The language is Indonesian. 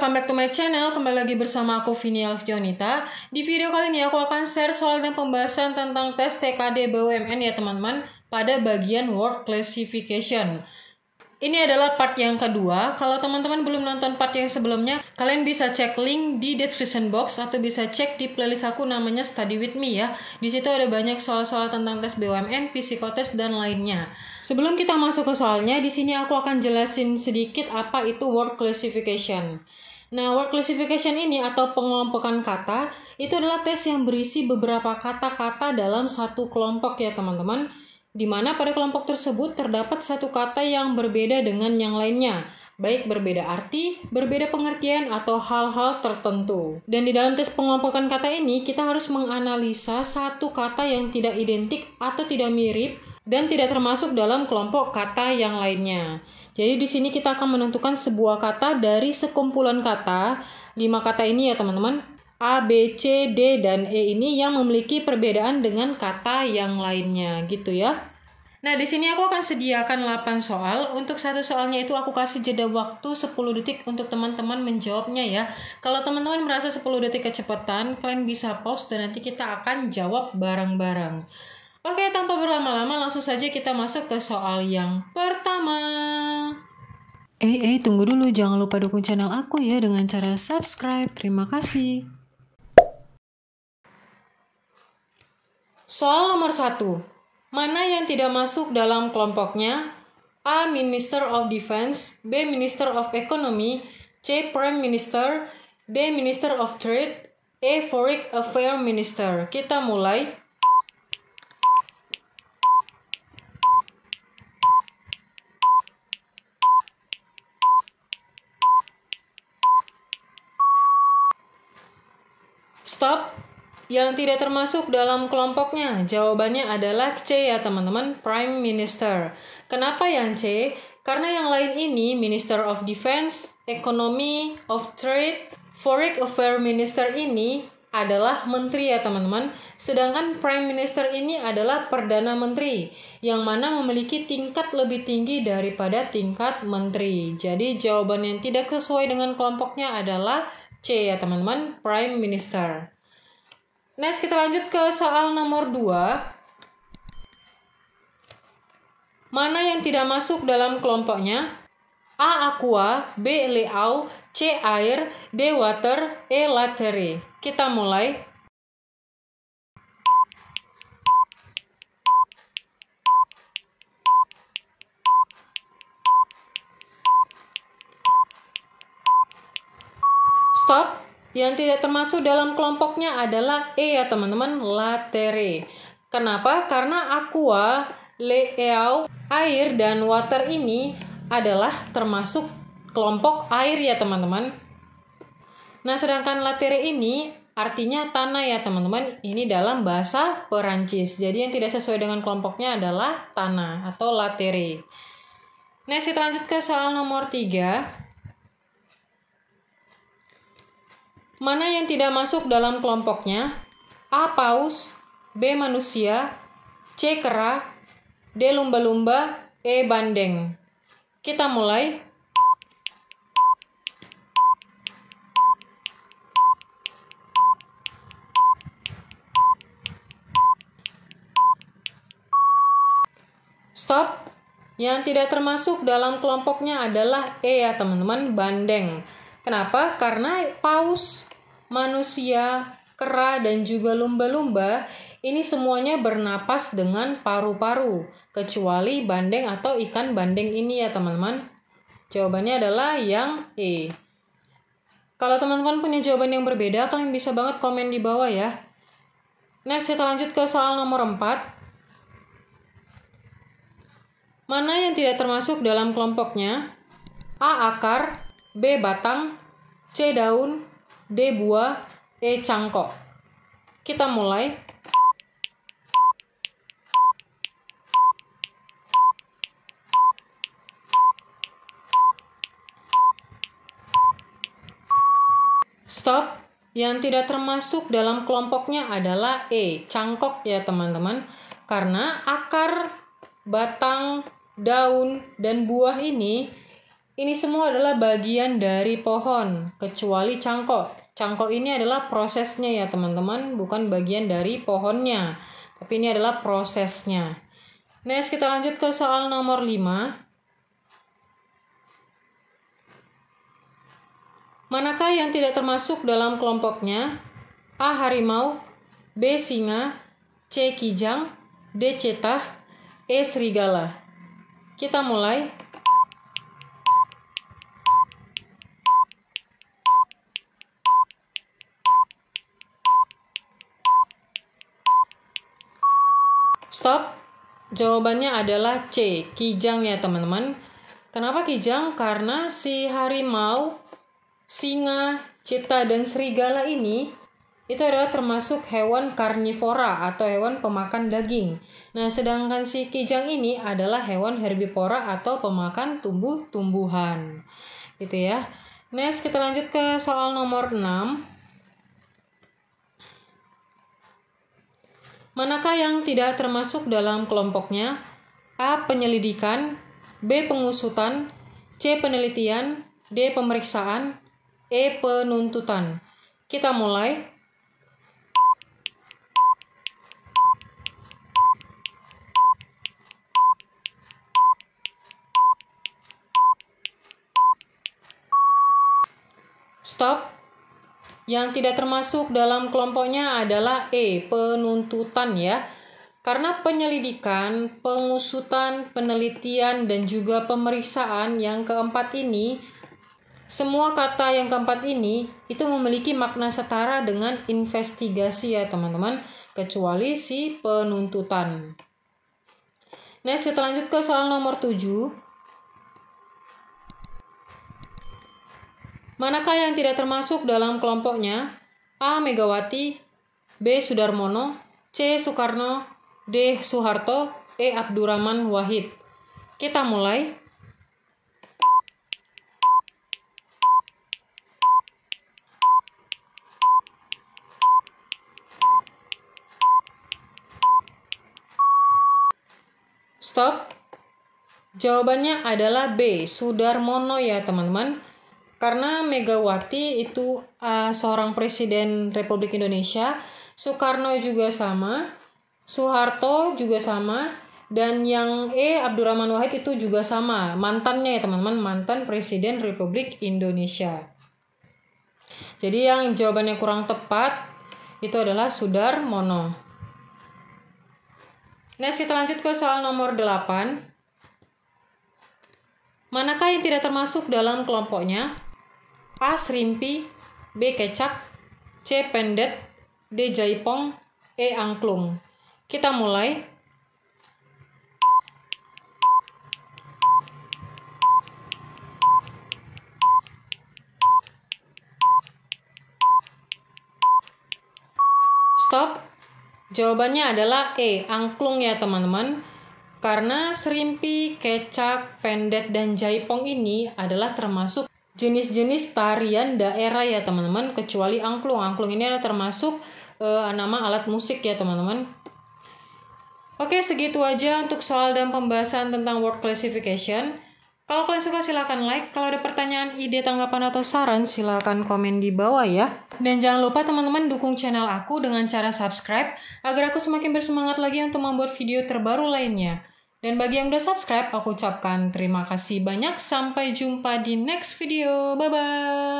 welcome back to my channel. Kembali lagi bersama aku Vini Alfionita. Di video kali ini aku akan share soal dan pembahasan tentang tes TKD BUMN ya teman-teman, pada bagian Work Classification. Ini adalah part yang kedua. Kalau teman-teman belum nonton part yang sebelumnya, kalian bisa cek link di description box atau bisa cek di playlist aku namanya Study With Me ya. Di situ ada banyak soal-soal tentang tes BUMN, psikotes dan lainnya. Sebelum kita masuk ke soalnya, di sini aku akan jelasin sedikit apa itu Work Classification. Nah, Work Classification ini atau pengelompokan kata itu adalah tes yang berisi beberapa kata-kata dalam satu kelompok ya teman-teman, di mana pada kelompok tersebut terdapat satu kata yang berbeda dengan yang lainnya, baik berbeda arti, berbeda pengertian, atau hal-hal tertentu. Dan di dalam tes pengelompokan kata ini, kita harus menganalisa satu kata yang tidak identik atau tidak mirip dan tidak termasuk dalam kelompok kata yang lainnya. Jadi di sini kita akan menentukan sebuah kata dari sekumpulan kata, 5 kata ini ya teman-teman. A, B, C, D, dan E ini yang memiliki perbedaan dengan kata yang lainnya gitu ya. Nah, di sini aku akan sediakan 8 soal. Untuk satu soalnya itu aku kasih jeda waktu 10 detik untuk teman-teman menjawabnya ya. Kalau teman-teman merasa 10 detik kecepatan, kalian bisa pause dan nanti kita akan jawab bareng-bareng. Oke, tanpa berlama-lama langsung saja kita masuk ke soal yang pertama. Tunggu dulu, jangan lupa dukung channel aku ya dengan cara subscribe. Terima kasih. Soal nomor 1. Mana yang tidak masuk dalam kelompoknya? A. Minister of Defense, B. Minister of Economy, C. Prime Minister, D. Minister of Trade, E. Foreign Affairs Minister. Kita mulai. Stop. Yang tidak termasuk dalam kelompoknya, jawabannya adalah C ya teman-teman, Prime Minister. Kenapa yang C? Karena yang lain ini, Minister of Defense, Economy, of Trade, Foreign Affairs Minister ini adalah menteri ya teman-teman. Sedangkan Prime Minister ini adalah Perdana Menteri, yang mana memiliki tingkat lebih tinggi daripada tingkat menteri. Jadi jawaban yang tidak sesuai dengan kelompoknya adalah C ya teman-teman, Prime Minister. Next, kita lanjut ke soal nomor 2. Mana yang tidak masuk dalam kelompoknya? A. Aqua, B. Leau, C. Air, D. Water, E. Latere. Kita mulai. Stop. Yang tidak termasuk dalam kelompoknya adalah E ya teman-teman, latere. Kenapa? Karena aqua, leau, air, dan water ini adalah termasuk kelompok air ya teman-teman. Nah, sedangkan latere ini artinya tanah ya teman-teman. Ini dalam bahasa Perancis. Jadi yang tidak sesuai dengan kelompoknya adalah tanah atau latere. Next, kita lanjut ke soal nomor 3. Mana yang tidak masuk dalam kelompoknya? A. Paus, B. Manusia, C. Kera, D. Lumba-lumba, E. Bandeng. Kita mulai. Stop. Yang tidak termasuk dalam kelompoknya adalah E ya teman-teman, bandeng. Kenapa? Karena paus, manusia, kera, dan juga lumba-lumba ini semuanya bernapas dengan paru-paru, kecuali bandeng atau ikan bandeng ini ya teman-teman. Jawabannya adalah yang E. Kalau teman-teman punya jawaban yang berbeda, kalian bisa banget komen di bawah ya. Next, kita lanjut ke soal nomor 4. Mana yang tidak termasuk dalam kelompoknya? A. Akar, B. Batang, C. Daun, D. Buah, E. Cangkok. Kita mulai. Stop. Yang tidak termasuk dalam kelompoknya adalah E. Cangkok ya teman-teman. Karena akar, batang, daun, dan buah ini Ini semua adalah bagian dari pohon, kecuali cangkok. Cangkok ini adalah prosesnya ya teman-teman, bukan bagian dari pohonnya. Tapi ini adalah prosesnya. Next, kita lanjut ke soal nomor 5. Manakah yang tidak termasuk dalam kelompoknya? A. Harimau, B. Singa, C. Kijang, D. Cetah, E. Serigala. Kita mulai. Stop. Jawabannya adalah C. Kijang ya teman-teman. Kenapa kijang? Karena si harimau, singa, cetah, dan serigala ini itu adalah termasuk hewan karnivora atau hewan pemakan daging. Nah, sedangkan si kijang ini adalah hewan herbivora atau pemakan tumbuh-tumbuhan. Gitu ya. Next, kita lanjut ke soal nomor 6. Manakah yang tidak termasuk dalam kelompoknya? A. Penyelidikan, B. Pengusutan, C. Penelitian, D. Pemeriksaan, E. Penuntutan. Kita mulai. Stop. Yang tidak termasuk dalam kelompoknya adalah E. Penuntutan ya. Karena penyelidikan, pengusutan, penelitian, dan juga pemeriksaan yang keempat ini, semua kata yang keempat ini itu memiliki makna setara dengan investigasi ya teman-teman, kecuali si penuntutan. Next, kita lanjut ke soal nomor 7. Manakah yang tidak termasuk dalam kelompoknya? A. Megawati, B. Sudarmono, C. Soekarno, D. Soeharto, E. Abdurrahman Wahid. Kita mulai. Stop. Jawabannya adalah B. Sudarmono ya teman-teman. Karena Megawati itu seorang presiden Republik Indonesia, Soekarno juga sama, Soeharto juga sama, dan yang E. Abdurrahman Wahid itu juga sama, mantannya ya teman-teman, mantan presiden Republik Indonesia. Jadi yang jawabannya kurang tepat itu adalah Sudarmono. Next, kita lanjut ke soal nomor 8. Manakah yang tidak termasuk dalam kelompoknya? A. Serimpi, B. Kecak, C. Pendet, D. Jaipong, E. Angklung. Kita mulai. Stop. Jawabannya adalah E. Angklung ya teman-teman. Karena serimpi, kecak, pendet, dan jaipong ini adalah termasuk jenis-jenis tarian daerah ya teman-teman, kecuali angklung. Angklung ini adalah termasuk nama alat musik ya teman-teman. Oke, segitu aja untuk soal dan pembahasan tentang word classification. Kalau kalian suka silahkan like. Kalau ada pertanyaan, ide, tanggapan, atau saran silahkan komen di bawah ya. Dan jangan lupa teman-teman dukung channel aku dengan cara subscribe agar aku semakin bersemangat lagi untuk membuat video terbaru lainnya. Dan bagi yang udah subscribe, aku ucapkan terima kasih banyak. Sampai jumpa di next video. Bye-bye.